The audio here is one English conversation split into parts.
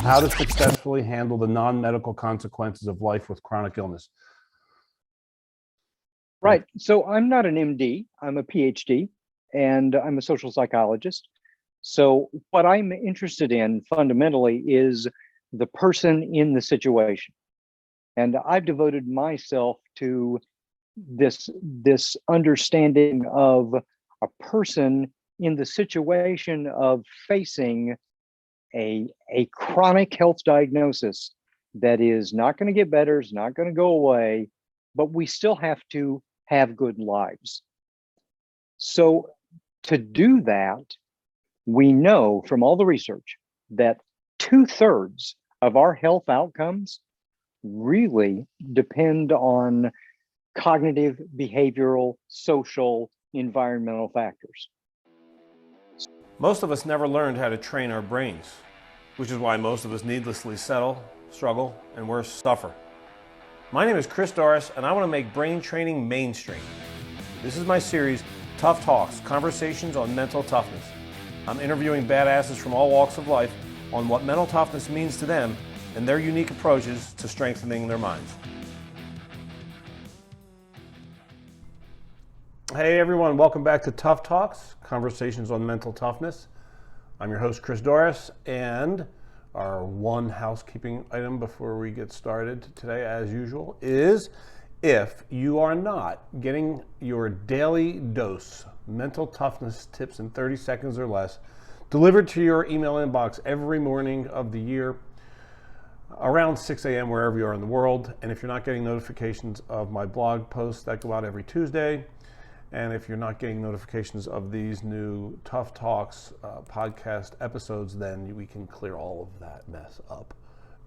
How to successfully handle the non-medical consequences of life with chronic illness. Right. So I'm not an MD, I'm a PhD, and I'm a social psychologist. So what I'm interested in fundamentally is the person in the situation. And I've devoted myself to this understanding of a person in the situation of facing a chronic health diagnosis that is not going to get better, is not going to go away, but we still have to have good lives. So to do that, we know from all the research that 2/3 of our health outcomes really depend on cognitive, behavioral, social, environmental factors. Most of us never learned how to train our brains, which is why most of us needlessly settle, struggle, and worse, suffer. My name is Chris Doris, and I want to make brain training mainstream. This is my series, Tough Talks, Conversations on Mental Toughness. I'm interviewing badasses from all walks of life on what mental toughness means to them and their unique approaches to strengthening their minds. Hey everyone, welcome back to Tough Talks, Conversations on Mental Toughness. I'm your host, Chris Doris, and our one housekeeping item before we get started today, as usual, is if you are not getting your daily dose mental toughness tips in 30 seconds or less delivered to your email inbox every morning of the year around 6 a.m. wherever you are in the world, and if you're not getting notifications of my blog posts that go out every Tuesday, and if you're not getting notifications of these new Tough Talks podcast episodes, then we can clear all of that mess up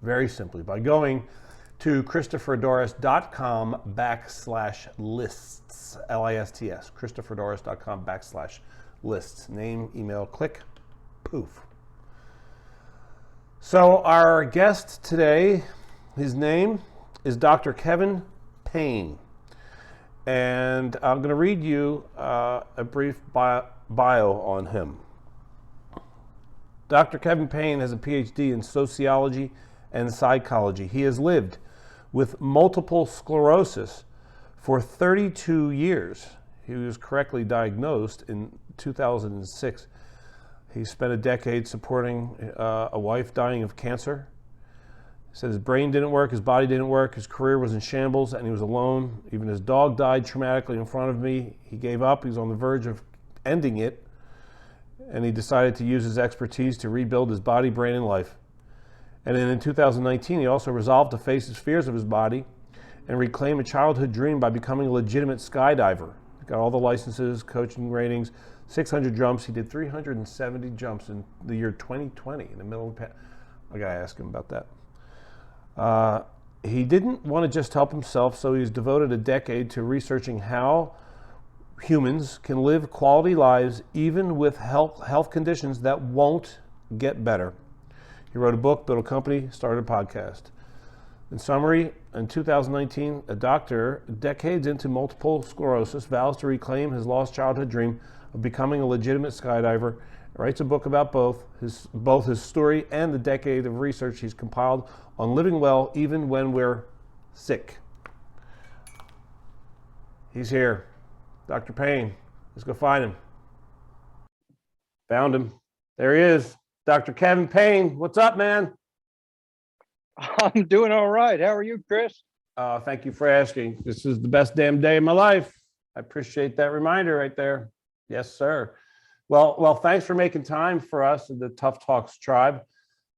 very simply by going to christopherdoris.com/lists, L-I-S-T-S, christopherdoris.com/lists. Name, email, click, poof. So our guest today, his name is Dr. Kevin Payne. And I'm going to read you a brief bio on him. Dr. Kevin Payne has a PhD in sociology and psychology. He has lived with multiple sclerosis for 32 years. He was correctly diagnosed in 2006. He spent a decade supporting a wife dying of cancer. He said his brain didn't work, his body didn't work, his career was in shambles, and he was alone. Even his dog died traumatically in front of me. He gave up. He was on the verge of ending it, and he decided to use his expertise to rebuild his body, brain, and life. And then in 2019, he also resolved to face his fears of his body and reclaim a childhood dream by becoming a legitimate skydiver. He got all the licenses, coaching ratings, 600 jumps. He did 370 jumps in the year 2020 in the middle of I gotta ask him about that. He didn't want to just help himself, so he's devoted a decade to researching how humans can live quality lives even with health conditions that won't get better. He wrote a book, built a company, started a podcast. In summary, in 2019, a doctor, decades into multiple sclerosis, vows to reclaim his lost childhood dream of becoming a legitimate skydiver. Writes a book about both his story and the decade of research he's compiled on living well even when we're sick. He's here. Dr. Payne. Let's go find him. Found him. There he is. Dr. Kevin Payne. What's up, man? I'm doing all right. How are you, Chris? Thank you for asking. This is the best damn day of my life. I appreciate that reminder right there. Yes, sir. Well, thanks for making time for us in the Tough Talks tribe.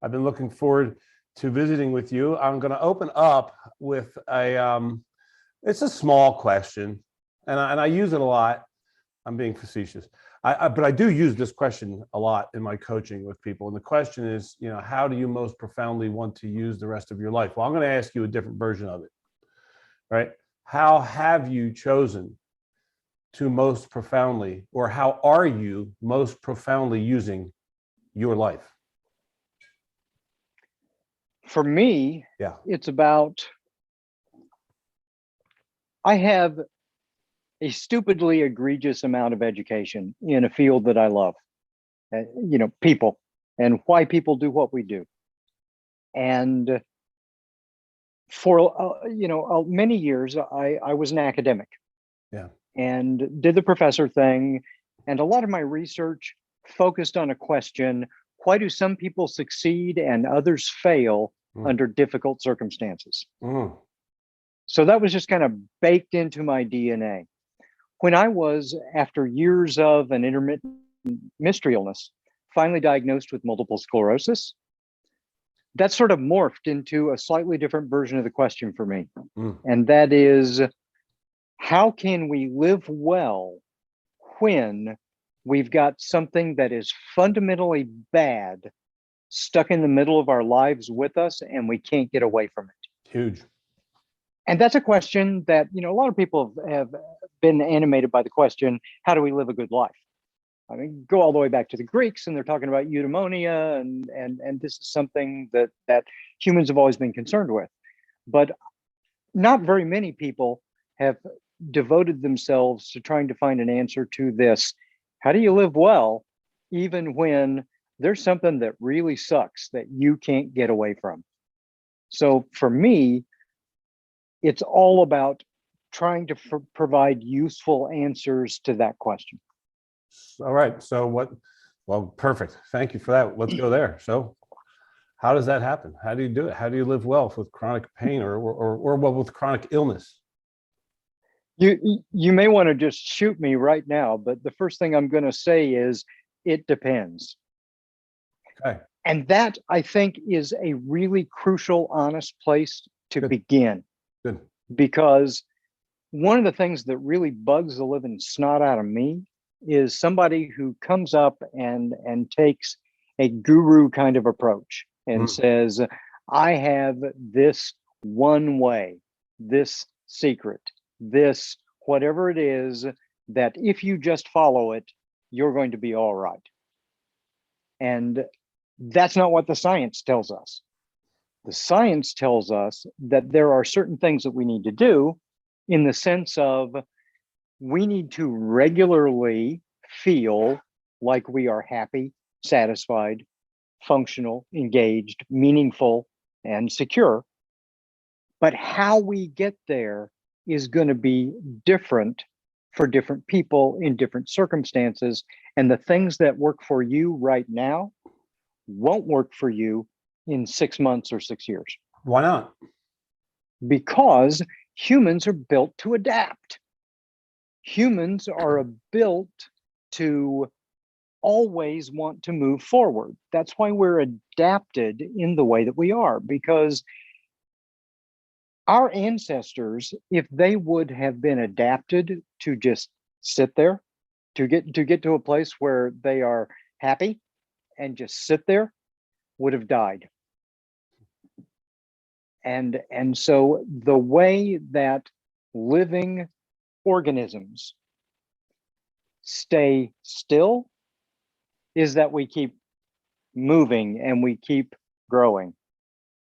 I've been looking forward to visiting with you. I'm going to open up with it's a small question, and I use it a lot. I'm being facetious. But I do use this question a lot in my coaching with people. And the question is, how do you most profoundly want to use the rest of your life? Well, I'm going to ask you a different version of it, right? How have you chosen to most profoundly, or how are you most profoundly using your life? For me, Yeah. It's about, I have a stupidly egregious amount of education in a field that I love, people, and why people do what we do. And for many years, I was an academic. Yeah. And did the professor thing. And a lot of my research focused on a question: why do some people succeed and others fail under difficult circumstances? So that was just kind of baked into my DNA. When I was, after years of an intermittent mystery illness, finally diagnosed with multiple sclerosis, that sort of morphed into a slightly different version of the question for me. And that is, how can we live well when we've got something that is fundamentally bad stuck in the middle of our lives with us and we can't get away from it? Huge. And that's a question that, a lot of people have been animated by the question, how do we live a good life? I mean, go all the way back to the Greeks, and they're talking about eudaimonia, and this is something that humans have always been concerned with. But not very many people have devoted themselves to trying to find an answer to this. How do you live well, even when there's something that really sucks that you can't get away from? So for me, it's all about trying to provide useful answers to that question. All right. So well, perfect. Thank you for that. Let's go there. So how does that happen? How do you do it? How do you live well with chronic pain or well with chronic illness? You may want to just shoot me right now, but the first thing I'm going to say is it depends. Okay. And that, I think, is a really crucial, honest place to begin. Good. Because one of the things that really bugs the living snot out of me is somebody who comes up and takes a guru kind of approach and says, I have this one way, this secret, this whatever it is, that if you just follow it, you're going to be all right. And that's not what the science tells us. The science tells us that there are certain things that we need to do, in the sense of we need to regularly feel like we are happy, satisfied, functional, engaged, meaningful, and secure. But how we get there is going to be different for different people in different circumstances. And the things that work for you right now won't work for you in 6 months or 6 years. Why not? Because humans are built to adapt. Humans are built to always want to move forward. That's why we're adapted in the way that we are, because our ancestors, if they would have been adapted to just sit there, to get to a place where they are happy and just sit there, would have died. And so the way that living organisms stay still is that we keep moving and we keep growing.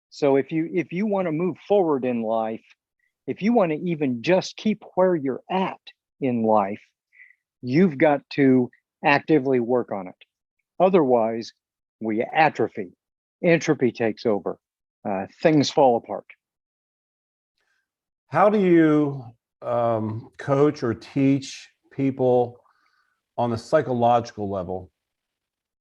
So if you want to move forward in life, if you want to even just keep where you're at in life, you've got to actively work on it. Otherwise, we atrophy. Entropy takes over. Things fall apart. How do you coach or teach people on the psychological level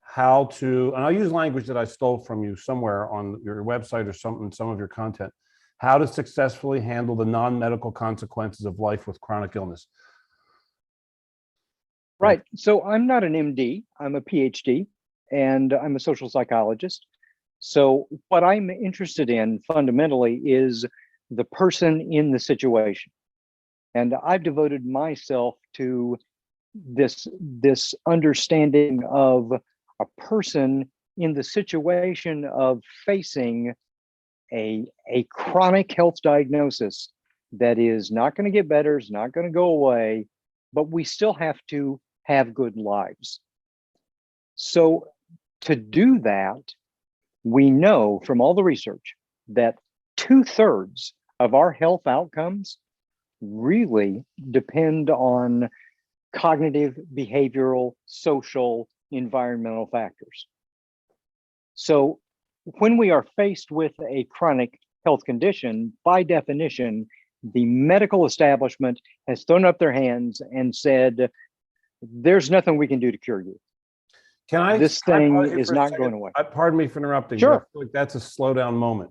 how to, and I'll use language that I stole from you somewhere on your website or some of your content, how to successfully handle the non-medical consequences of life with chronic illness? Right. So I'm not an MD, I'm a PhD, and I'm a social psychologist. So what I'm interested in fundamentally is the person in the situation. And I've devoted myself to this understanding of a person in the situation of facing a chronic health diagnosis that is not going to get better, is not going to go away, but we still have to have good lives. So to do that, we know from all the research that 2/3 of our health outcomes really depend on cognitive, behavioral, social, environmental factors. So when we are faced with a chronic health condition, by definition, the medical establishment has thrown up their hands and said, there's nothing we can do to cure you. This thing is not going away. Pardon me for interrupting. Sure. I feel like that's a slow down moment.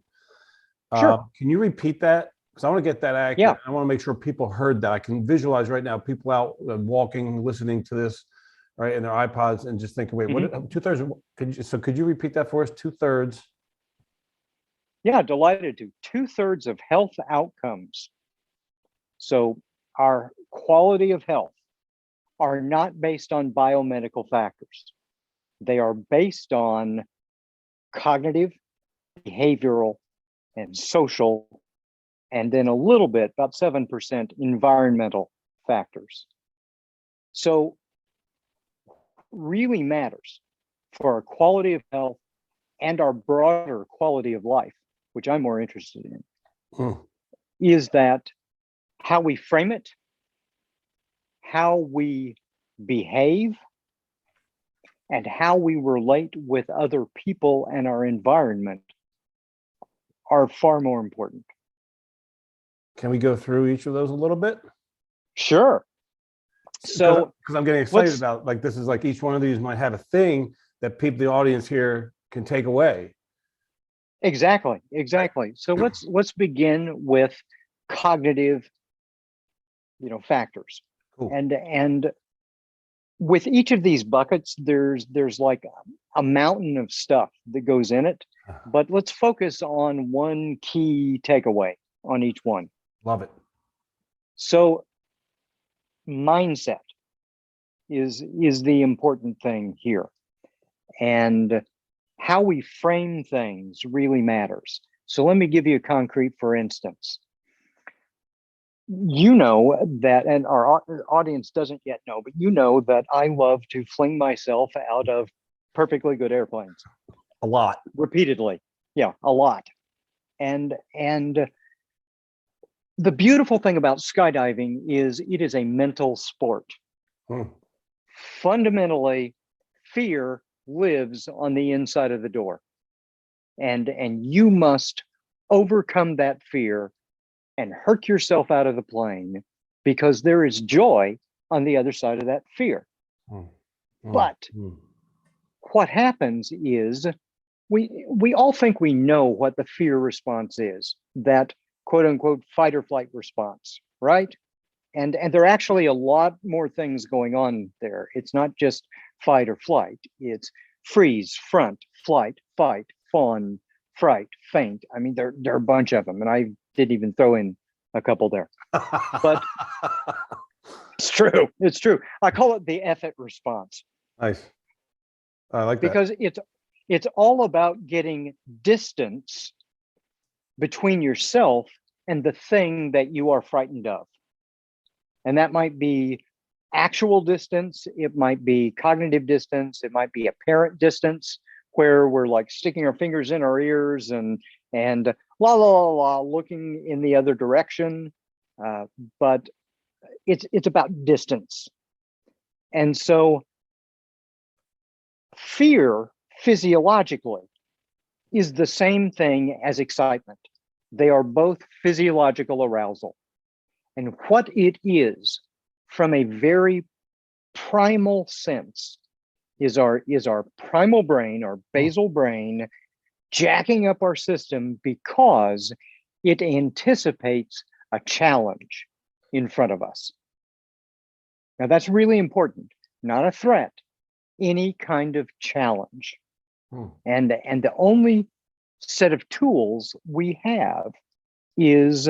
Sure. Can you repeat that? Because I want to get that accurate. Yeah. I want to make sure people heard that. I can visualize right now people out walking, listening to this, right, in their iPods, and just thinking, wait, what? 2/3? Could you repeat that for us? 2/3. Yeah, delighted to. 2/3 of health outcomes. So our quality of health are not based on biomedical factors. They are based on cognitive, behavioral, and social, and then a little bit, about 7%, environmental factors. So really matters for our quality of health and our broader quality of life, which I'm more interested in, is that how we frame it, how we behave, and how we relate with other people and our environment are far more important. Can we go through each of those a little bit? Sure. So, because I'm getting excited about, like, this is like each one of these might have a thing that people, the audience here, can take away. Exactly. So let's begin with cognitive, factors. Cool. And with each of these buckets, there's like a mountain of stuff that goes in it, but let's focus on one key takeaway on each one. Love it. So mindset is the important thing here, and how we frame things really matters. So let me give you a concrete, for instance. You know that, and our audience doesn't yet know, but you know that I love to fling myself out of perfectly good airplanes. A lot. Repeatedly. Yeah, a lot. And the beautiful thing about skydiving is it is a mental sport. Fundamentally, fear lives on the inside of the door. And you must overcome that fear and hurt yourself out of the plane, because there is joy on the other side of that fear. But what happens is we all think we know what the fear response is, that quote unquote fight or flight response, right? And there are actually a lot more things going on there. It's not just fight or flight. It's freeze, front, flight, fight, fawn, fright, faint. I mean, there are a bunch of them, and I didn't even throw in a couple there. But it's true. I call it the F it response. Nice. I like that. Because it's all about getting distance between yourself and the thing that you are frightened of. And that might be actual distance, it might be cognitive distance, it might be apparent distance, where we're like sticking our fingers in our ears and la la la la looking in the other direction. But it's about distance. And so fear physiologically is the same thing as excitement. They are both physiological arousal. And what it is, from a very primal sense, is our primal brain, our basal brain, jacking up our system because it anticipates a challenge in front of us. Now that's really important, not a threat, any kind of challenge. And the only set of tools we have is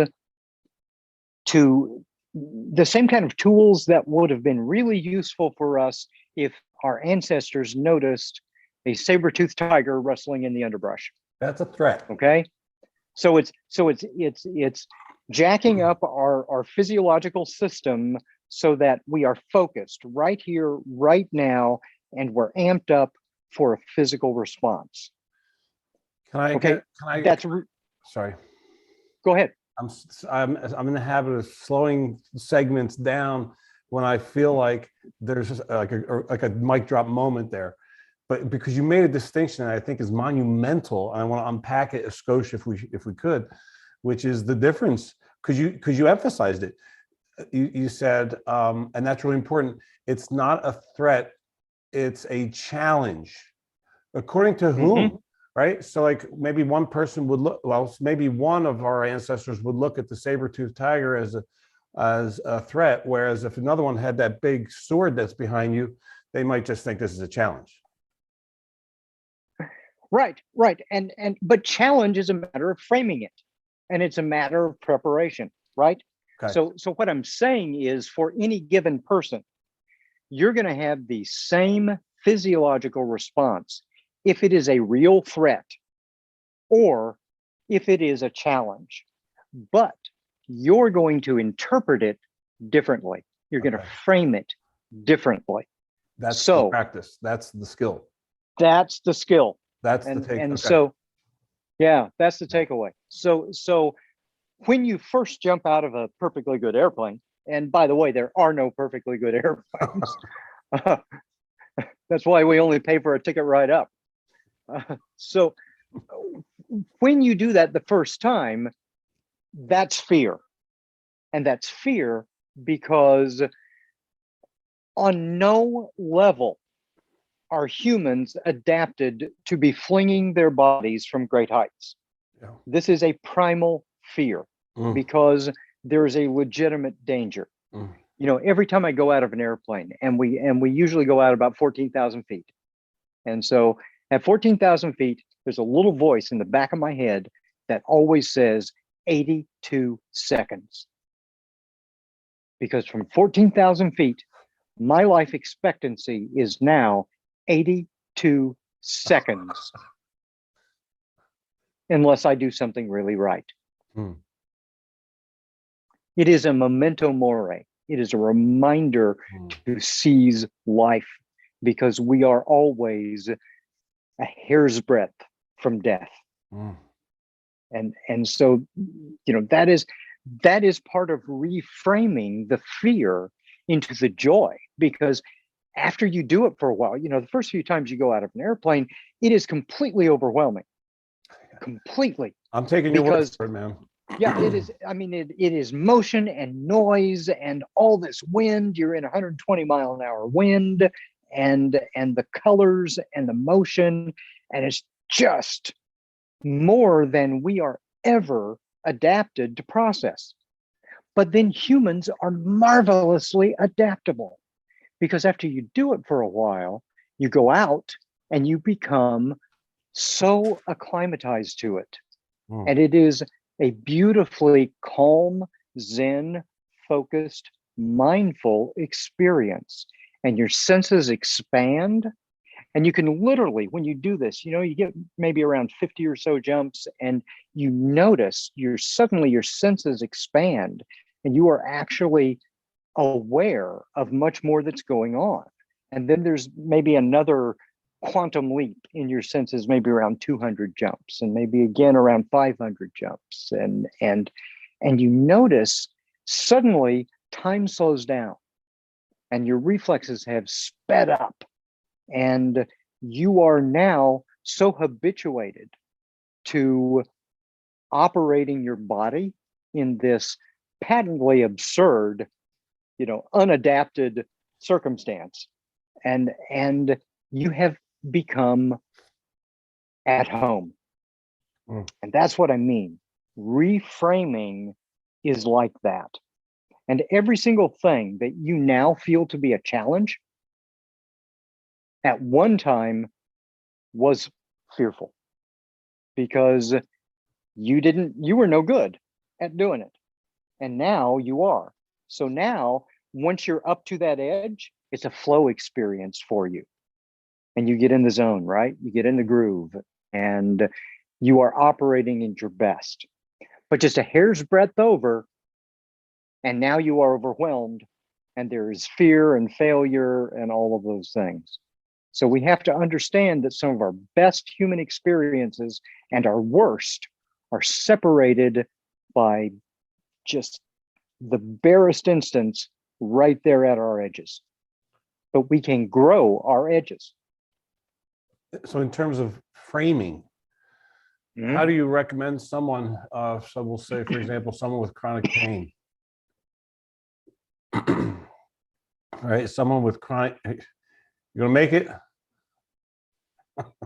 the same kind of tools that would have been really useful for us if our ancestors noticed a saber-toothed tiger rustling in the underbrush. That's a threat. Okay, so it's jacking up our physiological system so that we are focused right here, right now, and we're amped up for a physical response. Sorry. Go ahead. I'm in the habit of slowing segments down when I feel like there's just like a mic drop moment there. but because you made a distinction that I think is monumental, and I want to unpack it a skosh if we could, which is the difference, because you emphasized it. You said, and that's really important, it's not a threat, it's a challenge. According to whom, right? So like maybe one person would look, well, maybe one of our ancestors would look at the saber-toothed tiger as a threat, whereas if another one had that big sword that's behind you, they might just think this is a challenge. Right, right. But challenge is a matter of framing it, and it's a matter of preparation, right? Okay. So what I'm saying is, for any given person, you're going to have the same physiological response if it is a real threat or if it is a challenge. But you're going to interpret it differently. You're going to frame it differently. That's the practice. That's the skill. That's the skill. That's the take. And so, yeah, that's the takeaway. So when you first jump out of a perfectly good airplane, and by the way, there are no perfectly good airplanes. That's why we only pay for a ticket ride up. So when you do that the first time, that's fear. And that's fear because on no level are humans adapted to be flinging their bodies from great heights. Yeah. This is a primal fear because there is a legitimate danger. You know, every time I go out of an airplane, and we usually go out about 14,000 feet. And so at 14,000 feet, there's a little voice in the back of my head that always says 82 seconds. Because from 14,000 feet, my life expectancy is now 82 seconds. Unless I do something really right. It is a memento mori. It is a reminder to seize life, because we are always a hair's breadth from death. And so, you know, that is part of reframing the fear into the joy, because after you do it for a while, you know, the first few times you go out of an airplane, it is completely overwhelming. Completely. I'm taking your word for it, man. Yeah, it is. I mean, it is motion and noise and all this wind. You're in 120-mile-an-hour wind, and the colors and the motion, and it's just more than we are ever adapted to process. But then humans are marvelously adaptable, because after you do it for a while, you go out and you become so acclimatized to it. And it is a beautifully calm, zen, focused, mindful experience. And your senses expand. And you can literally, when you do this, you know, you get maybe around 50 or so jumps, and you notice suddenly your senses expand, and you are actually aware of much more that's going on. And then there's maybe another quantum leap in your senses, maybe around 200 jumps, and maybe again around 500 jumps. And you notice suddenly time slows down and your reflexes have sped up, and you are now so habituated to operating your body in this patently absurd, you know, unadapted circumstance, and you have become at home. And that's what I mean. Reframing is like that. And every single thing that you now feel to be a challenge at one time was fearful, because you were no good at doing it. And now you are. So now, once you're up to that edge, it's a flow experience for you. And you get in the zone, right? You get in the groove, and you are operating in your best. But just a hair's breadth over, and now you are overwhelmed, and there is fear and failure and all of those things. So we have to understand that some of our best human experiences and our worst are separated by just the barest instance right there at our edges. But we can grow our edges. So in terms of framing, how do you recommend someone, so we'll say, for example, someone with chronic pain, all right, someone with chronic, you gonna make it?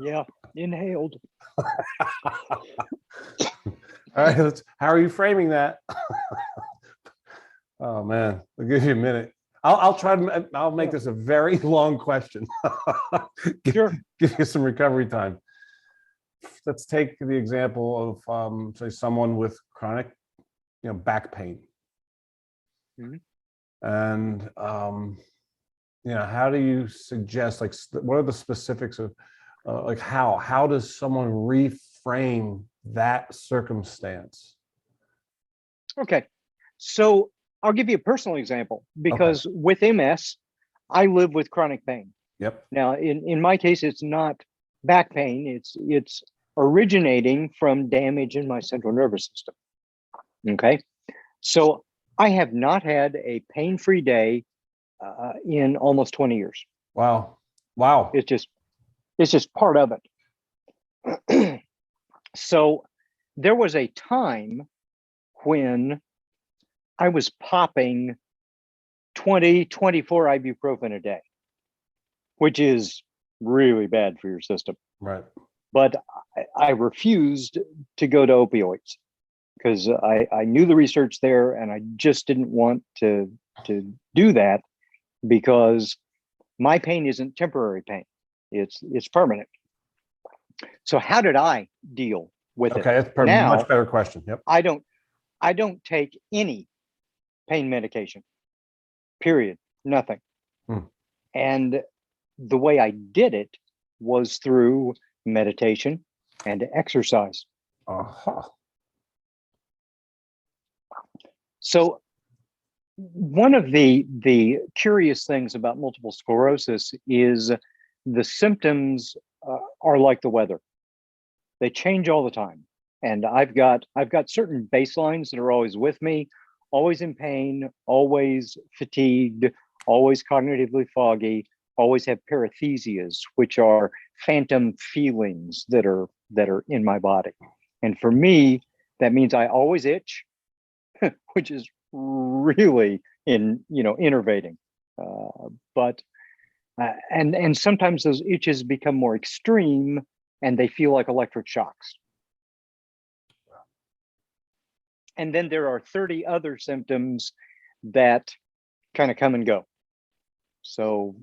Yeah, inhaled. All right, how are you framing that? Oh man, I'll give you a minute. I'll try to, I'll make this a very long question. Sure. Give you some recovery time. Let's take the example of, say, someone with chronic, back pain. And, how do you suggest, like, what are the specifics of, like, how does someone reframe that circumstance? Okay. So I'll give you a personal example because Okay. with MS, I live with chronic pain. Yep. Now, in my case, it's not back pain. It's originating from damage in my central nervous system. Okay. So I have not had a pain-free day in almost 20 years. Wow. Wow. It's just part of it. So there was a time when I was popping 20, 24 ibuprofen a day, which is really bad for your system. Right. But I refused to go to opioids because I knew the research there and I just didn't want to do that because my pain isn't temporary pain. It's permanent. So how did I deal with it? Okay, that's a Now, much better question. Yep. I don't take any pain medication, period, nothing. And the way I did it was through meditation and exercise. So one of the curious things about multiple sclerosis is the symptoms are like the weather. They change all the time. And I've got certain baselines that are always with me, always in pain, always fatigued, always cognitively foggy, always have paresthesias, which are phantom feelings that are in my body. And for me, that means I always itch, which is really innervating. And sometimes those itches become more extreme and they feel like electric shocks. And then there are 30 other symptoms that kind of come and go. So,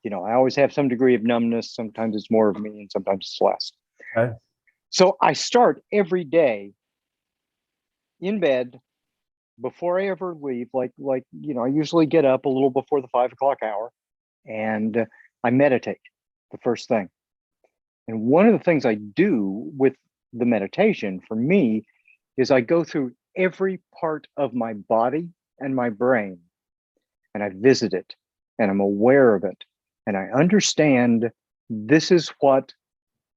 I always have some degree of numbness. Sometimes it's more of me and sometimes it's less. Okay. So I start every day in bed before I ever leave. Like, I usually get up a little before the 5 o'clock hour and I meditate the first thing. And one of the things I do with the meditation for me is I go through every part of my body and my brain and I visit it and I'm aware of it. And I understand this is what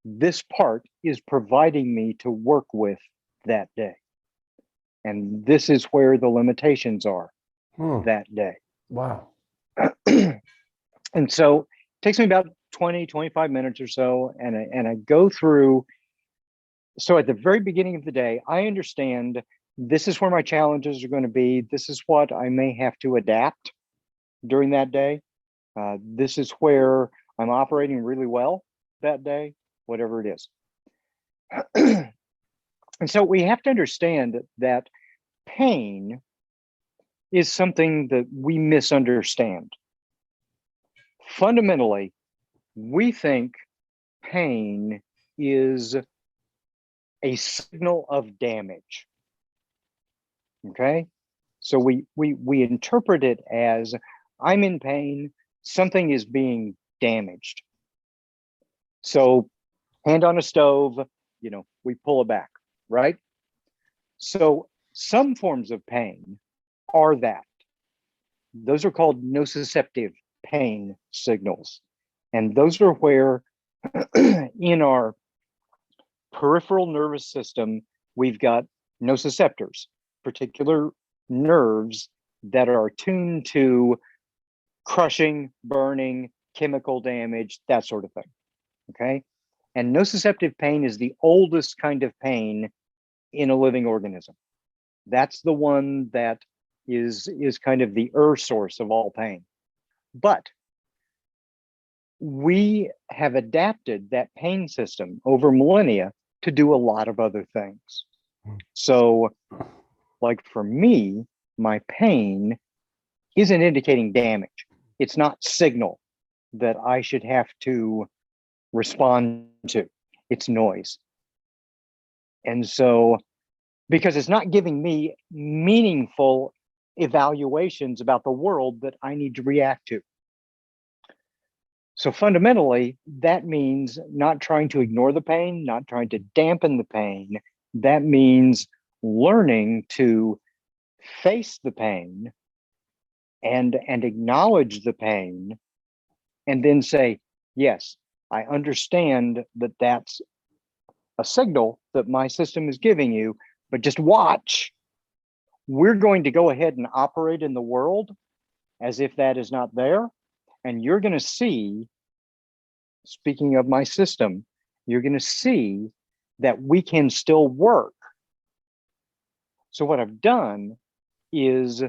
this part is providing me to work with that day. And this is where the limitations are that day. Wow. And so it takes me about 20, 25 minutes or so. And I go through. So at the very beginning of the day, I understand this is where my challenges are going to be. This is what I may have to adapt during that day. This is where I'm operating really well that day, whatever it is. And so we have to understand that pain is something that we misunderstand. Fundamentally, we think pain is a signal of damage. Okay? So we interpret it as I'm in pain, something is being damaged. So hand on a stove, we pull it back, right? So some forms of pain are that. Those are called nociceptive pain signals. And those are where in our peripheral nervous system, we've got nociceptors, particular nerves that are attuned to crushing, burning, chemical damage, that sort of thing. Okay. And nociceptive pain is the oldest kind of pain in a living organism. That's the one that is kind of the source of all pain. But we have adapted that pain system over millennia to do a lot of other things. So, like for me, my pain isn't indicating damage. It's not signal that I should have to respond to. It's noise. And so, because it's not giving me meaningful evaluations about the world that I need to react to. So fundamentally, that means not trying to ignore the pain, not trying to dampen the pain. That means learning to face the pain and acknowledge the pain, and then say, yes, I understand that that's a signal that my system is giving you, but just watch. We're going to go ahead and operate in the world as if that is not there. And you're going to see, speaking of my system, you're going to see that we can still work. So what I've done is,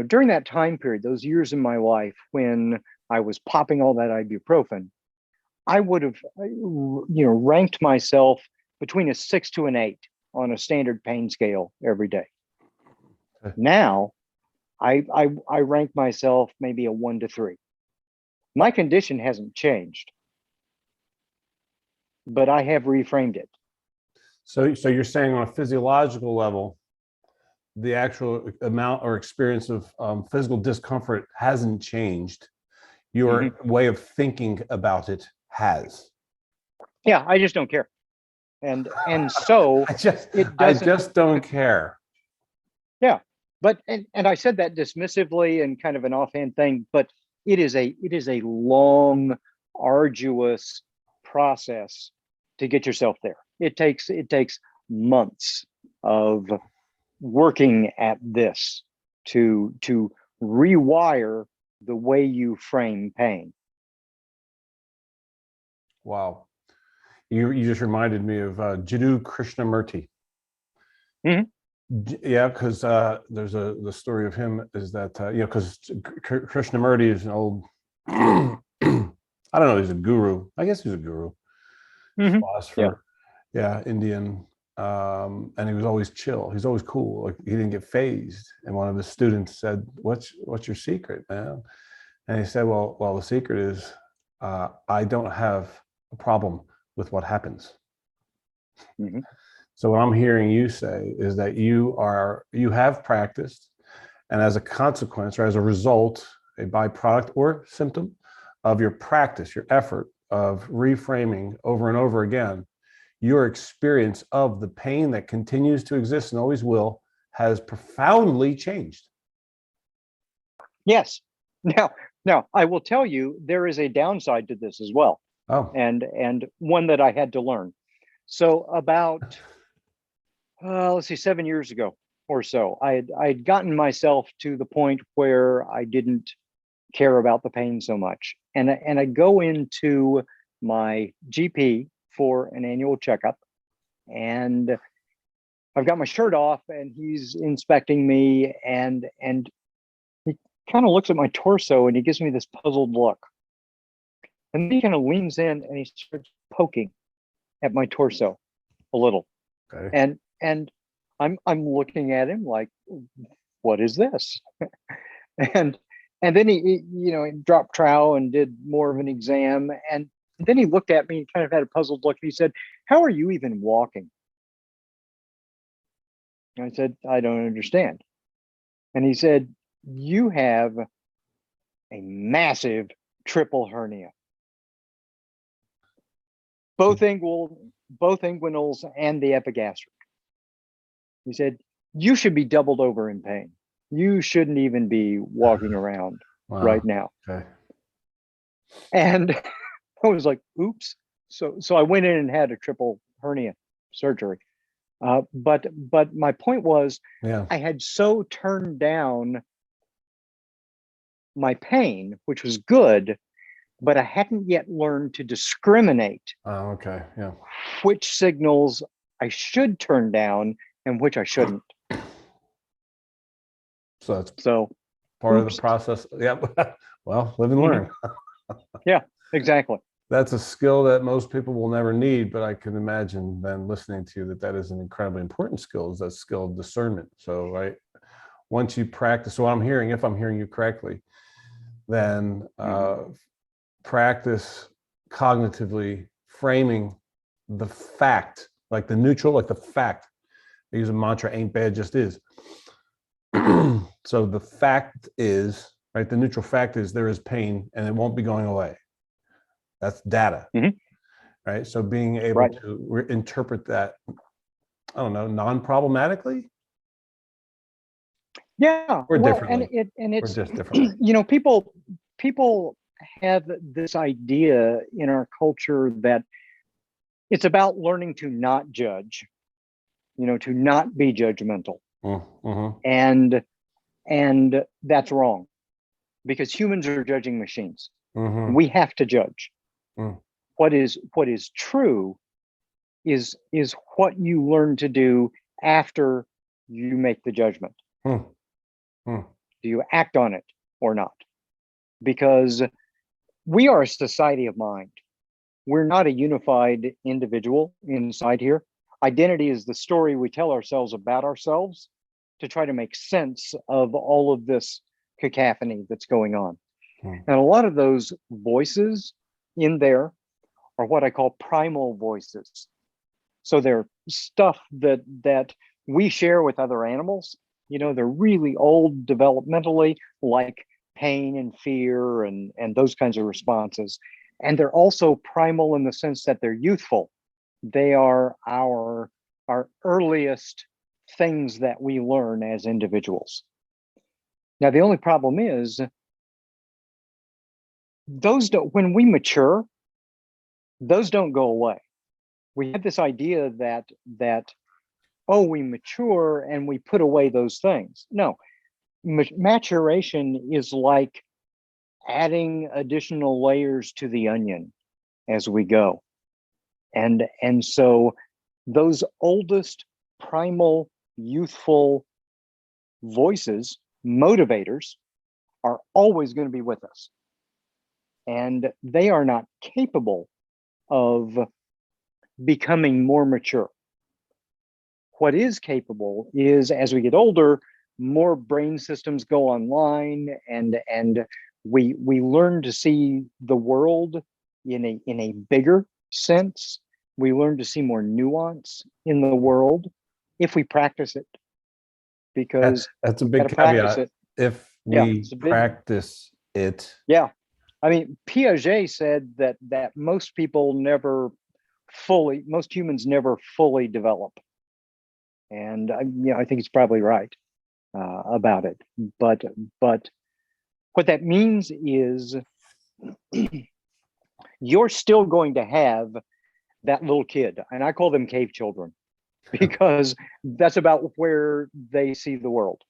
during that time period, those years in my life when I was popping all that ibuprofen, I would have, ranked myself between a 6 to an 8 on a standard pain scale every day. Now, I rank myself maybe a 1 to 3. My condition hasn't changed, but I have reframed it. So you're saying on a physiological level, the actual amount or experience of physical discomfort hasn't changed. Your way of thinking about it has. Yeah, I just don't care. And so I just don't care. Yeah. But and I said that dismissively and kind of an offhand thing, but it is a long, arduous process to get yourself there. It takes months of working at this to rewire the way you frame pain. Wow. You just reminded me of Jiddu Krishnamurti. Yeah, because there's the story of him is that because Krishnamurti is an old I don't know, he's a guru. I guess he's a guru, philosopher. Yeah, Indian. And he was always chill. He's always cool. Like he didn't get phased. And one of his students said, "What's your secret, man?" And he said, "Well, the secret is I don't have a problem with what happens." So what I'm hearing you say is that you have practiced, and as a consequence or as a result, a byproduct or symptom of your practice, your effort of reframing over and over again, your experience of the pain that continues to exist and always will has profoundly changed. Yes. Now I will tell you there is a downside to this as well. Oh. And one that I had to learn. So about let's see, 7 years ago or so, I had gotten myself to the point where I didn't care about the pain so much. And I go into my GP for an annual checkup, and I've got my shirt off and he's inspecting me, and he kind of looks at my torso and he gives me this puzzled look. And then he kind of leans in and he starts poking at my torso a little. Okay. And I'm looking at him like, what is this? and then he dropped trowel and did more of an exam. And then he looked at me and kind of had a puzzled look. And he said, "How are you even walking?" And I said, "I don't understand." And he said, "You have a massive triple hernia. Both inguinals and the epigastric." He said, "You should be doubled over in pain. You shouldn't even be walking around right now." Okay. And I was like, oops. So I went in and had a triple hernia surgery. But my point was, I had so turned down my pain, which was good, but I hadn't yet learned to discriminate Oh, okay. Yeah. which signals I should turn down and which I shouldn't. So that's So, part of the oops. process. Yeah. Well, live and learn. Yeah, exactly. That's a skill that most people will never need, but I can imagine then listening to you that is an incredibly important skill, is that skill of discernment. So, right, once you practice, so what I'm hearing, if I'm hearing you correctly, then practice cognitively framing the fact, like the neutral, like the fact. I use a mantra, ain't bad, just is. So the fact is, right, the neutral fact is there is pain and it won't be going away. That's data, right? So being able to interpret that, I don't know, non-problematically? Yeah, Or well, differently. and Or it's just differently. people have this idea in our culture that it's about learning to not judge, to not be judgmental. And that's wrong, because humans are judging machines. We have to judge. What is true is what you learn to do after you make the judgment. Do you act on it or not? Because we are a society of mind. We're not a unified individual inside here. Identity is the story we tell ourselves about ourselves to try to make sense of all of this cacophony that's going on. And a lot of those voices in there are what I call primal voices. So they're stuff that we share with other animals. They're really old developmentally, like pain and fear and those kinds of responses. And they're also primal in the sense that they're youthful. They are our earliest things that we learn as individuals. Now, the only problem is when we mature, those don't go away. We have this idea that we mature and we put away those things. No, maturation is like adding additional layers to the onion as we go. And so those oldest primal youthful voices, motivators, are always going to be with us. And they are not capable of becoming more mature. What is capable is, as we get older, more brain systems go online, and we learn to see the world in a bigger sense. We learn to see more nuance in the world if we practice it. Because that's a big caveat. If we practice it. Yeah. I mean, Piaget said that most humans never fully develop. And I think he's probably right about it. But what that means is you're still going to have that little kid, and I call them cave children, because that's about where they see the world,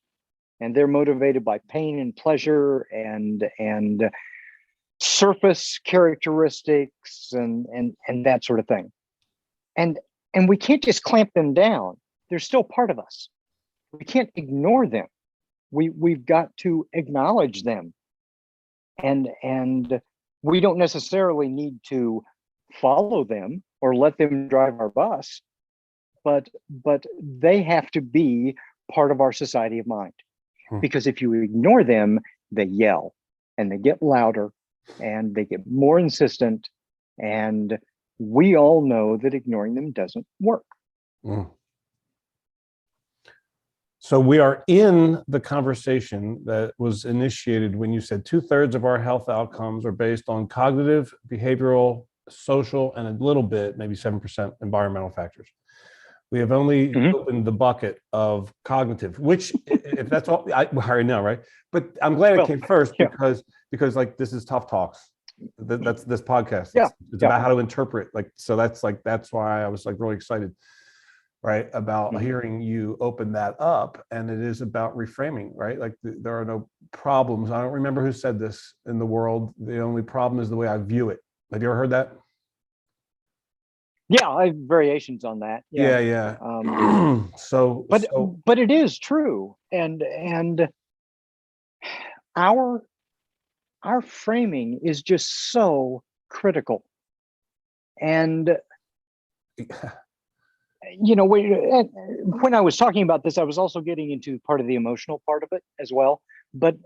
and they're motivated by pain and pleasure and surface characteristics and that sort of thing. And we can't just clamp them down. They're still part of us. We can't ignore them. We've got to acknowledge them. And we don't necessarily need to follow them or let them drive our bus, but they have to be part of our society of mind. Because if you ignore them, they yell and they get louder and they get more insistent. And we all know that ignoring them doesn't work. So we are in the conversation that was initiated when you said 2/3 of our health outcomes are based on cognitive, behavioral, social, and a little bit, maybe 7% environmental factors. We have only opened the bucket of cognitive, which, if that's all, I already know, right? But I'm glad it came first because like this is Tough Talks. That's this podcast. It's about how to interpret. That's why I was like really excited. right? About Mhm. hearing you open that up, and it is about reframing, right? Like there are no problems. I don't remember who said this in the world. The only problem is the way I view it. Have you ever heard that? Yeah, I have variations on that. Yeah. Yeah, yeah. Um, So, but it is true. And our our framing is just so critical. And when I was talking about this, I was also getting into part of the emotional part of it as well. But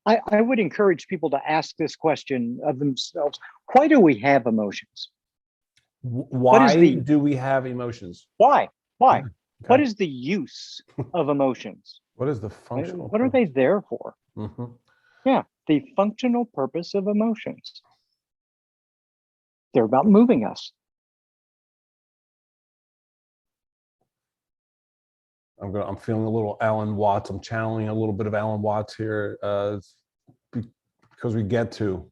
I would encourage people to ask this question of themselves: why do we have emotions? What is why the do we have emotions? why? Why? What Okay. is the use of emotions? What is the Right? functional What are they purpose? there for? Mhm. Yeah, the functional purpose of emotions. They're about moving us. I'm feeling a little Alan Watts. I'm channeling a little bit of Alan Watts here, because we get to.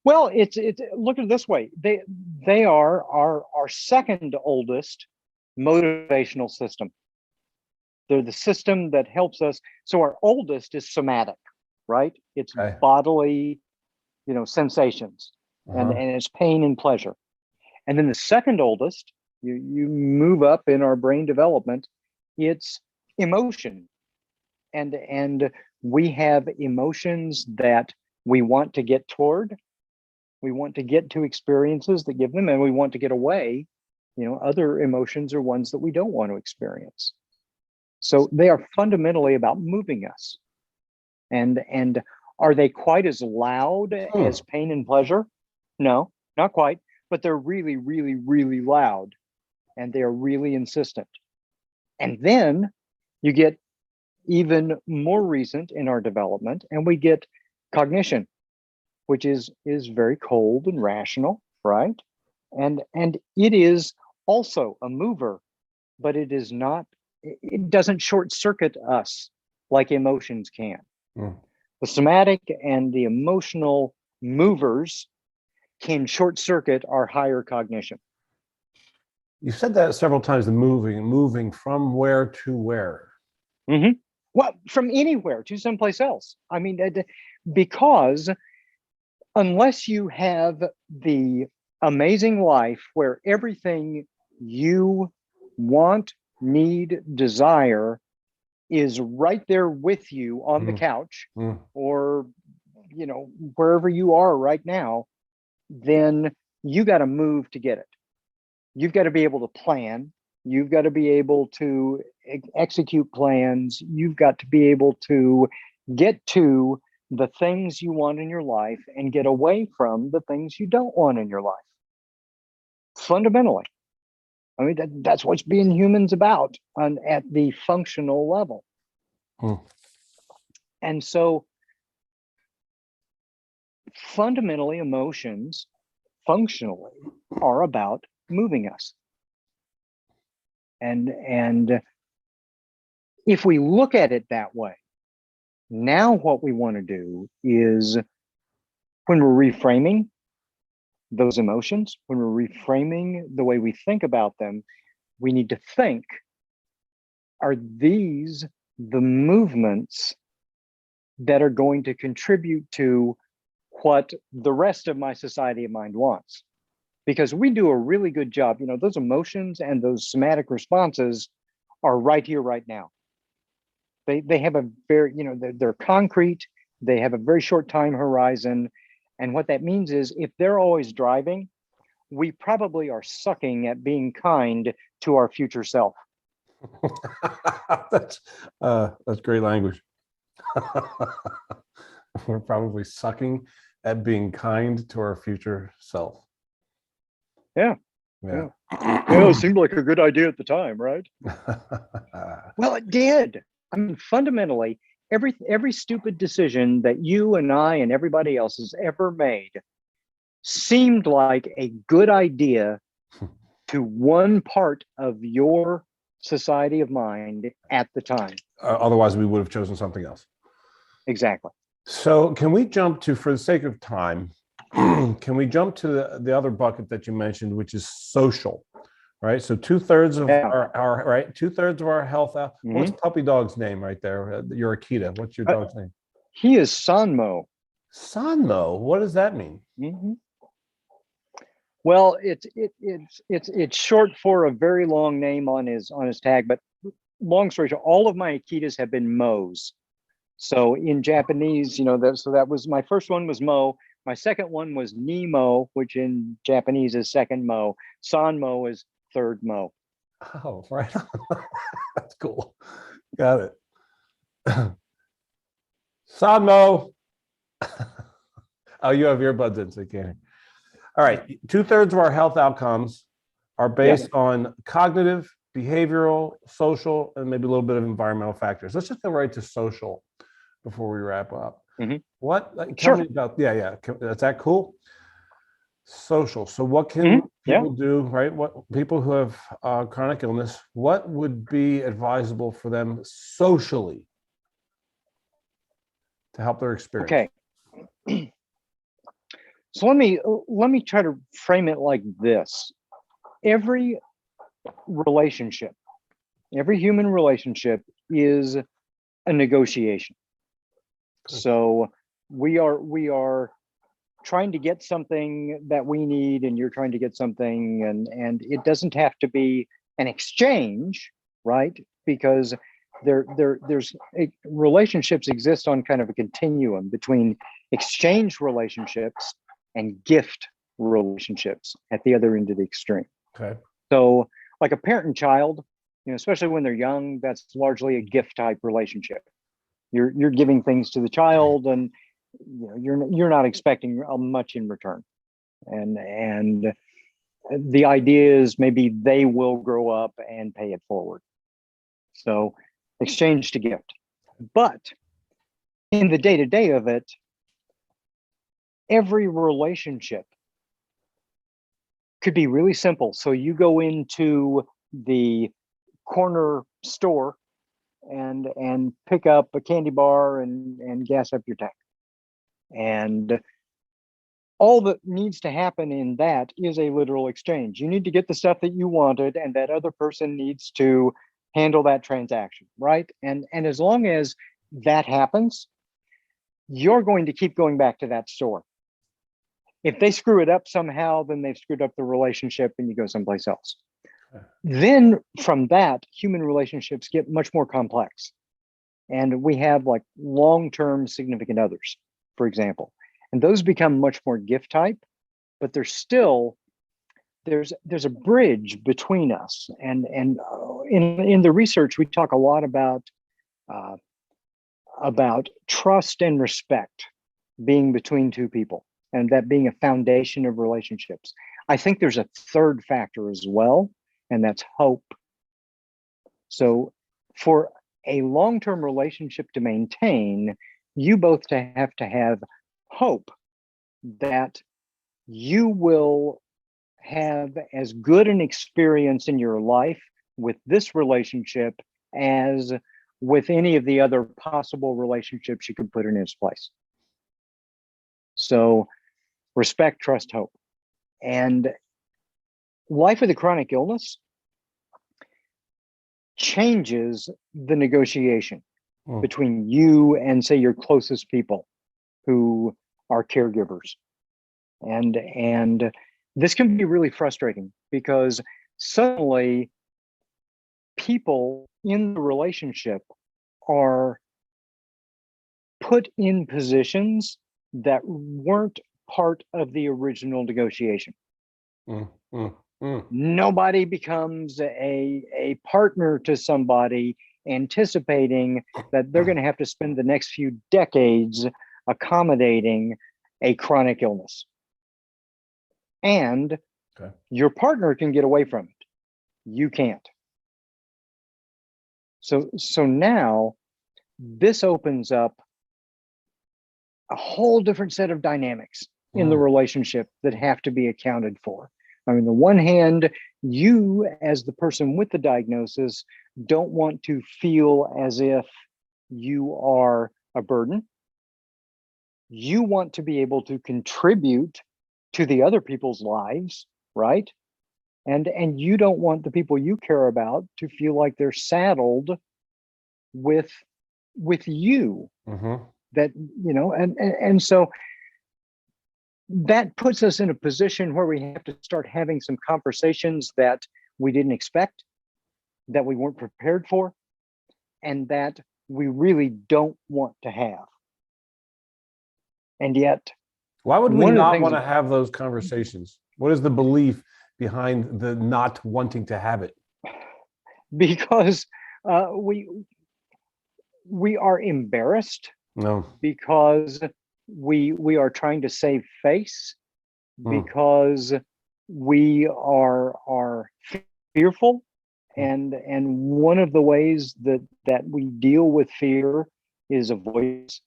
Well, it's look at it this way. They are our second oldest motivational system. They're the system that helps us. So our oldest is somatic, right? It's Okay. bodily, sensations, and Uh-huh. it's pain and pleasure. And then the second oldest, you move up in our brain development, it's emotion. And we have emotions that we want to get toward, we want to get to experiences that give them, and we want to get away. Other emotions are ones that we don't want to experience. So they are fundamentally about moving us. And are they quite as loud as Hmm. pain and pleasure? No, not quite, but they're really, really, really loud, and they're really insistent. And then you get even more recent in our development, and we get cognition, which is very cold and rational, right? And it is also a mover, but it is not. It doesn't short circuit us like emotions can. Hmm. The somatic and the emotional movers can short circuit our higher cognition. You said that several times. The moving from where to where? Mm-hmm. Well, from anywhere to someplace else. I mean, because unless you have the amazing life where everything you want, need, desire is right there with you on the Hmm. couch, Hmm. or wherever you are right now, then you got to move to get it. You've got to be able to plan. You've got to be able to execute plans. You've got to be able to get to the things you want in your life and get away from the things you don't want in your life. Fundamentally, I mean, that's what's being humans about at the functional level. Hmm. And so fundamentally, emotions functionally are about moving us. And if we look at it that way, now what we want to do is, when we're reframing those emotions, when we're reframing the way we think about them, we need to think, are these the movements that are going to contribute to what the rest of my society of mind wants? Because we do a really good job. Those emotions and those somatic responses are right here, right now. They have a very, they're concrete. They have a very short time horizon. And what that means is, if they're always driving, we probably are sucking at being kind to our future self. That's great language. We're probably sucking at being kind to our future self. Yeah. Yeah. Yeah. It seemed like a good idea at the time, right? Well, it did. I mean, fundamentally, every stupid decision that you and I and everybody else has ever made seemed like a good idea to one part of your society of mind at the time. Otherwise, we would have chosen something else. Exactly. So, can we jump to, for the sake of time, can we jump to the other bucket that you mentioned, which is social, right? So 2/3 of Yeah. our right, 2/3 of our health. What's Mhm. puppy dog's name right there? Your Akita. What's your Uh, dog's name? he is Sanmo. Sanmo. What does that mean? Mhm. Well, it's short for a very long name on his tag, but long story short, all of my Akitas have been Mo's. So in Japanese, that was my first one was Mo. My second one was Nemo, which in Japanese is second Mo. Sanmo is third Mo. Oh, right. That's cool. Got it. Sanmo. Oh, you have earbuds in, so you can't hear. All right. 2/3 of our health outcomes are Yeah. based on cognitive, behavioral, social, and maybe a little bit of environmental factors. Let's just go right to social before we wrap up. Mhm. Tell me Sure. about, yeah. Is that cool? Social. So what can Yeah. people do, right? What people who have chronic illness, what would be advisable for them socially to help their experience? Okay. So let me try to frame it like this. Every relationship, every human relationship is a negotiation. So we are trying to get something that we need, and you're trying to get something, and it doesn't have to be an exchange, right? Because relationships exist on kind of a continuum between exchange relationships and gift relationships at the other end of the extreme. Okay. So like a parent and child, especially when they're young, that's largely a gift type relationship. You're giving things to the child, and you're not expecting much in return. And the idea is maybe they will grow up and pay it forward. So exchange to gift. But in the day-to-day of it, every relationship could be really simple. So you go into the corner store and pick up a candy bar and gas up your tank. And all that needs to happen in that is a literal exchange. You need to get the stuff that you wanted, and that other person needs to handle that transaction, right? And as long as that happens, you're going to keep going back to that store. If they screw it up somehow, then they've screwed up the relationship and you go someplace else. Then from that, human relationships get much more complex. And we have like long-term significant others, for example. And those become much more gift type, but there's a bridge between us. And in the research, we talk a lot about trust and respect being between two people, and that being a foundation of relationships. I think there's a third factor as well, and that's hope. So for a long-term relationship to maintain, you both have to have hope that you will have as good an experience in your life with this relationship as with any of the other possible relationships you could put in its place. So respect, trust, hope. And life with a chronic illness changes the negotiation between you and, say, your closest people who are caregivers. And this can be really frustrating because suddenly people in the relationship are put in positions that weren't part of the original negotiation. Nobody becomes a partner to somebody anticipating that they're going to have to spend the next few decades accommodating a chronic illness. And your partner can get away from it. You can't. So now this opens up a whole different set of dynamics in the relationship that have to be accounted for. I mean, on the one hand, you as the person with the diagnosis don't want to feel as if you are a burden. You want to be able to contribute to the other people's lives, right? and you don't want the people you care about to feel like they're saddled with you. That, and so that puts us in a position where we have to start having some conversations that we didn't expect, that we weren't prepared for, and that we really don't want to have. And yet, why would we not want to have those conversations? What is the belief behind the not wanting to have it? Because we are embarrassed. No. Because we are trying to save face, because we are fearful, and one of the ways that we deal with fear is avoidance.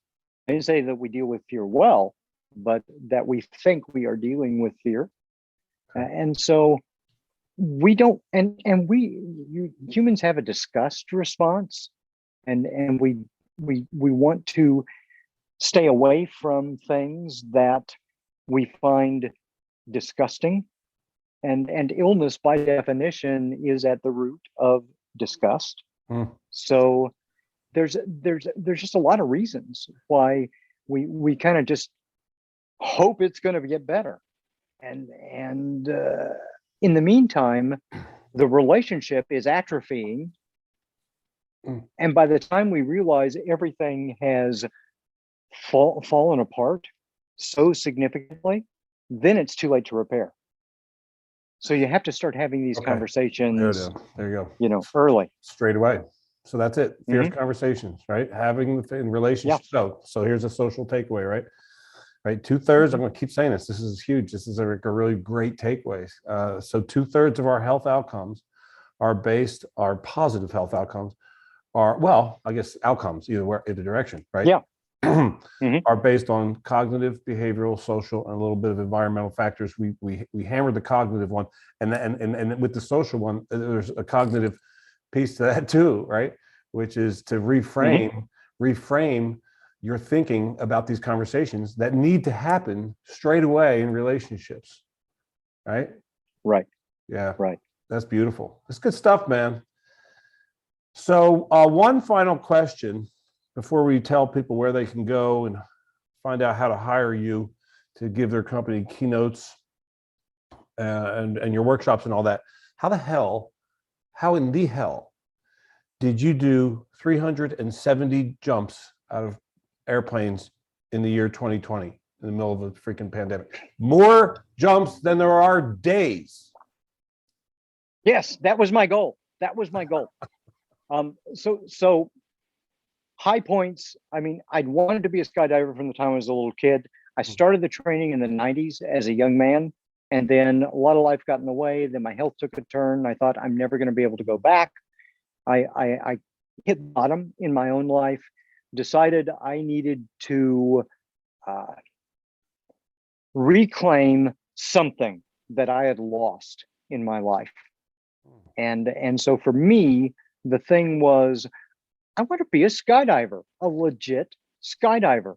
I didn't say that we deal with fear well, but that we think we are dealing with fear, and so we don't. And humans have a disgust response, and we want to stay away from things that we find disgusting, and illness by definition is at the root of disgust. So there's just a lot of reasons why we kind of just hope it's going to get better, and in the meantime the relationship is atrophying. And by the time we realize everything has fallen apart so significantly, then it's too late to repair. So you have to start having these conversations. There you go. Early, straight away. So that's it. Fierce conversations, right? Having in relationships. Yeah. So here's a social takeaway, right? Right. 2/3. I'm going to keep saying this. This is huge. This is a really great takeaway. So 2/3 of our health outcomes are positive health outcomes are, well, I guess outcomes either direction, right? Yeah. Are based on cognitive, behavioral, social, and a little bit of environmental factors. We hammered the cognitive one, and with the social one, there's a cognitive piece to that too, right? Which is to reframe your thinking about these conversations that need to happen straight away in relationships, right? Right. Yeah. Right. That's beautiful. That's good stuff, man. So one final question before we tell people where they can go and find out how to hire you to give their company keynotes and your workshops and all that. How in the hell did you do 370 jumps out of airplanes in the year 2020 in the middle of a freaking pandemic? More jumps than there are days. Yes, that was my goal. So high points. I mean, I'd wanted to be a skydiver from the time I was a little kid. I started the training in the 90s as a young man, and then a lot of life got in the way. Then my health took a turn. I thought I'm never going to be able to go back. I hit bottom in my own life, decided I needed to reclaim something that I had lost in my life. And so for me, the thing was, I want to be a skydiver, a legit skydiver.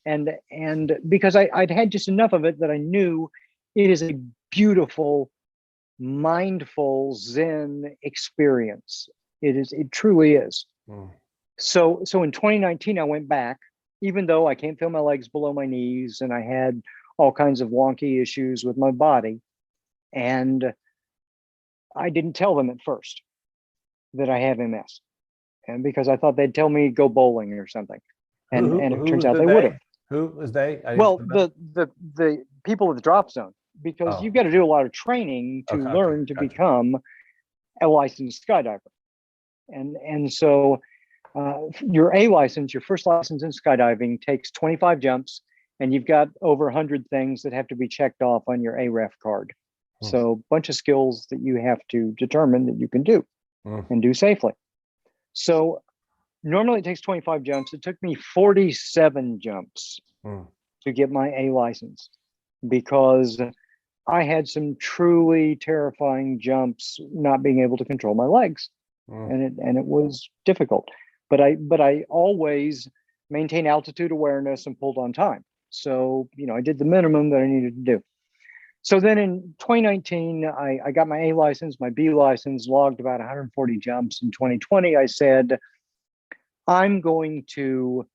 And because I'd had just enough of it that I knew it is a beautiful, mindful Zen experience. It truly is. So in 2019, I went back, even though I can't feel my legs below my knees and I had all kinds of wonky issues with my body. And I didn't tell them at first that I have MS. And because I thought they'd tell me go bowling or something. And it turns out they would have. Who is they? Well, the people at the drop zone, because you've got to do a lot of training to learn to become a licensed skydiver. And so your A license, your first license in skydiving takes 25 jumps, and you've got over 100 things that have to be checked off on your AREF card. So a bunch of skills that you have to determine that you can do and do safely. So normally it takes 25 jumps. It took me 47 jumps to get my A license, because I had some truly terrifying jumps, not being able to control my legs. And it was difficult, but I always maintained altitude awareness and pulled on time. So, I did the minimum that I needed to do. So then in 2019, I got my A license, my B license, logged about 140 jumps. In 2020, I said, I'm going to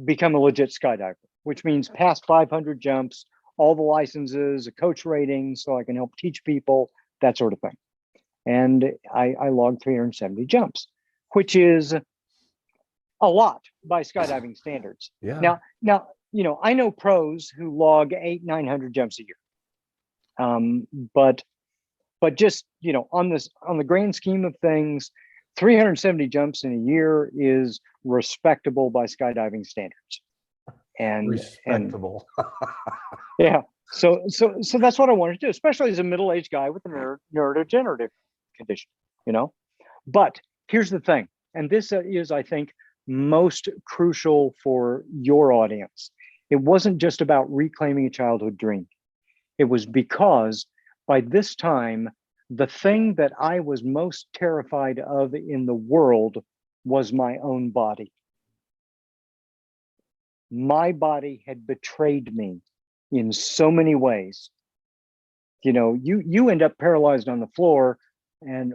become a legit skydiver, which means past 500 jumps, all the licenses, a coach rating, so I can help teach people, that sort of thing. And I logged 370 jumps, which is a lot by skydiving standards. Yeah. Now, I know pros who log 800-900 jumps a year. But just, on the grand scheme of things, 370 jumps in a year is respectable by skydiving standards. And respectable. Yeah. So that's what I wanted to do, especially as a middle-aged guy with a neurodegenerative condition, But here's the thing, and this is, I think, most crucial for your audience. It wasn't just about reclaiming a childhood dream. It was because by this time, the thing that I was most terrified of in the world was my own body. My body had betrayed me in so many ways. You end up paralyzed on the floor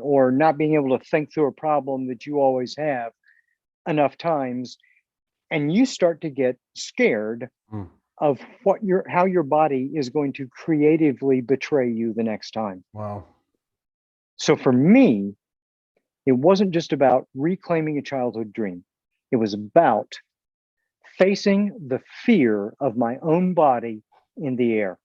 or not being able to think through a problem that you always have enough times, and you start to get scared of how your body is going to creatively betray you the next time. Wow. So for me, it wasn't just about reclaiming a childhood dream. It was about facing the fear of my own body in the air.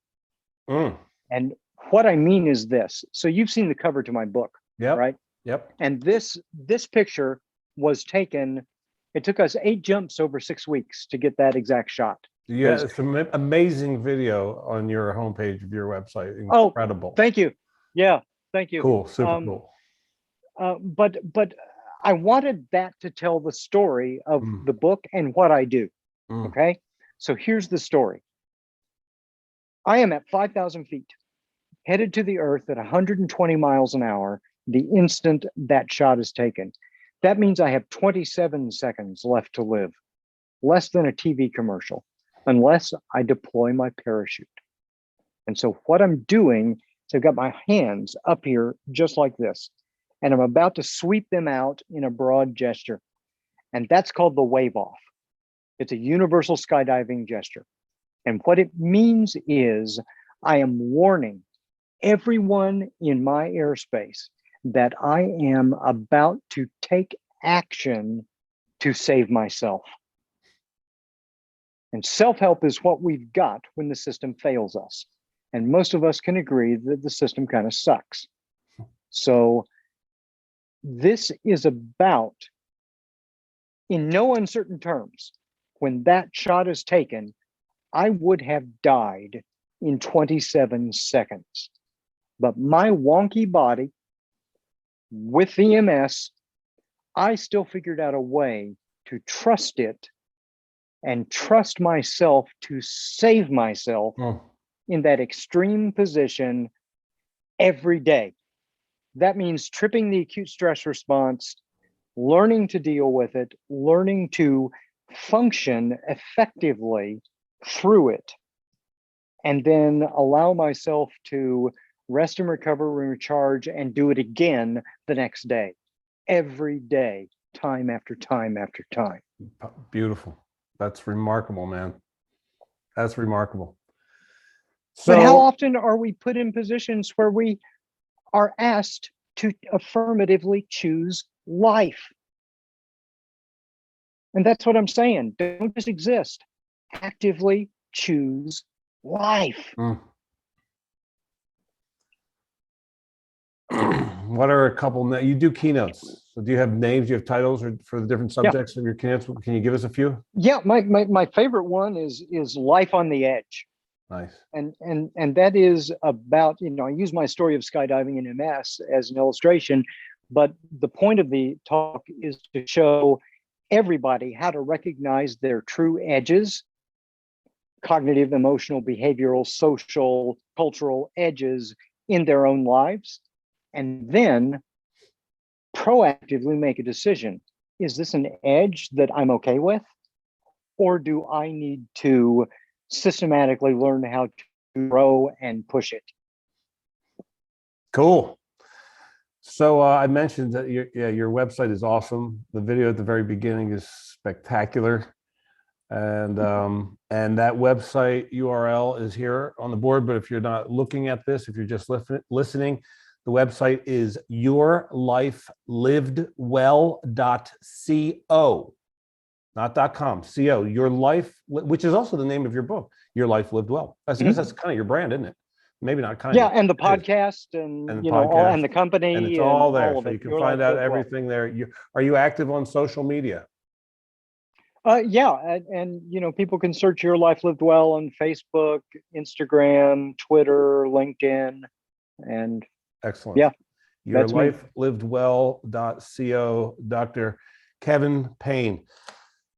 And what I mean is this. So you've seen the cover to my book, right? Yep. And this picture was taken, it took us 8 jumps over 6 weeks to get that exact shot. Yeah, it's an amazing video on your homepage of your website. Incredible. Oh, thank you. Yeah, thank you. Cool, super cool. But I wanted that to tell the story of the book and what I do. Okay, so here's the story. I am at 5,000 feet, headed to the earth at 120 miles an hour the instant that shot is taken. That means I have 27 seconds left to live, less than a TV commercial, unless I deploy my parachute. And so what I'm doing is I've got my hands up here just like this, and I'm about to sweep them out in a broad gesture. And that's called the wave off. It's a universal skydiving gesture. And what it means is I am warning everyone in my airspace that I am about to take action to save myself. And self-help is what we've got when the system fails us. And most of us can agree that the system kind of sucks. So this is about, in no uncertain terms, when that shot is taken, I would have died in 27 seconds. But my wonky body, with the MS, I still figured out a way to trust it and trust myself to save myself in that extreme position every day. That means tripping the acute stress response, learning to deal with it, learning to function effectively through it, and then allow myself to rest and recover and recharge and do it again the next day, every day, time after time after time. Beautiful. That's remarkable, man. That's remarkable. So, but how often are we put in positions where we are asked to affirmatively choose life? And that's what I'm saying. Don't just exist. Actively choose life. What are a couple? You do keynotes. So do you have names? Do you have titles for the different subjects of your keynotes? Can you give us a few? Yeah, my favorite one is Life on the Edge. Nice. And that is about, I use my story of skydiving and MS as an illustration, but the point of the talk is to show everybody how to recognize their true edges, cognitive, emotional, behavioral, social, cultural edges in their own lives, and then proactively make a decision. Is this an edge that I'm okay with? Or do I need to systematically learn how grow and push it. Cool. So I mentioned that your website is awesome. The video at the very beginning is spectacular. And that website URL is here on the board. But if you're not looking at this, if you're just listening, the website is yourlifelivedwell.co, not .com, co. Your Life, which is also the name of your book, Your Life Lived Well. I guess that's kind of your brand, isn't it? Maybe not kind of. Yeah, and the podcast, and the you know, podcast, and the company, and it's all there. of So it. you can Your find Life out Lived Well. everything there. Are you active on social media? Yeah, and you know, people can search Your Life Lived Well on Facebook, Instagram, Twitter, LinkedIn, and excellent. Yeah, yourlifelivedwell.co, Dr. Kevin Payne.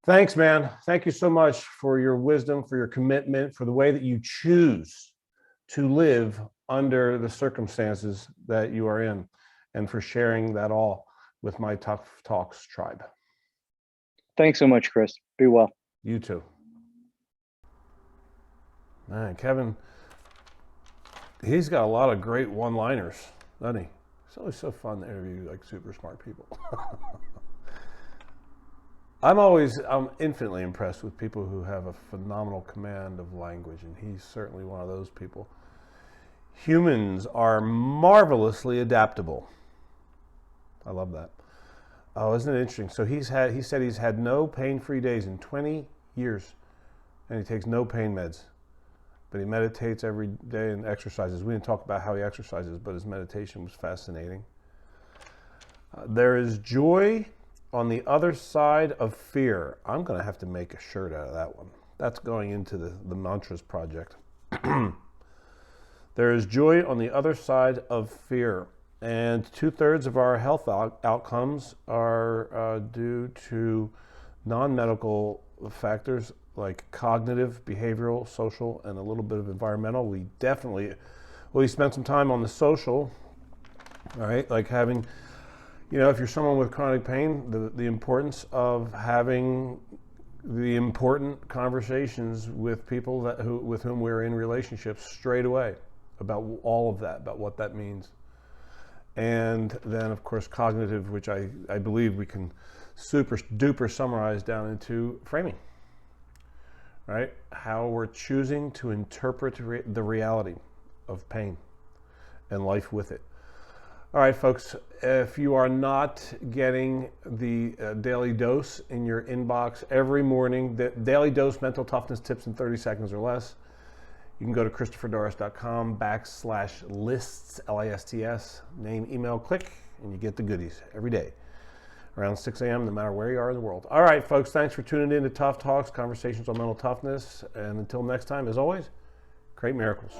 Thanks, man. Thank you so much for your wisdom, for your commitment, for the way that you choose to live under the circumstances that you are in, and for sharing that all with my Tough Talks tribe. Thanks so much, Chris. Be well. You too. Man, Kevin, he's got a lot of great one-liners, doesn't he? It's always so fun to interview like super smart people. I'm infinitely impressed with people who have a phenomenal command of language, and he's certainly one of those people. Humans are marvelously adaptable. I love that. Oh, isn't it interesting? So he said he's had no pain-free days in 20 years, and he takes no pain meds, but he meditates every day and exercises. We didn't talk about how he exercises, but his meditation was fascinating. There is joy on the other side of fear. I'm going to have to make a shirt out of that one. That's going into the Mantras project. There is joy on the other side of fear. And 2/3 of our health outcomes are due to non-medical factors like cognitive, behavioral, social, and a little bit of environmental. We spent some time on the social, all right? Like having, you know, if you're someone with chronic pain, the importance of having the important conversations with people with whom we're in relationships straight away about all of that, about what that means. And then, of course, cognitive, which I believe we can super duper summarize down into framing, right? How we're choosing to interpret the reality of pain and life with it. All right, folks, if you are not getting the daily dose in your inbox every morning, the daily dose mental toughness tips in 30 seconds or less, you can go to christopherdoris.com/lists, LISTS, name, email, click, and you get the goodies every day around 6 a.m., no matter where you are in the world. All right, folks, thanks for tuning in to Tough Talks, Conversations on Mental Toughness. And until next time, as always, create miracles.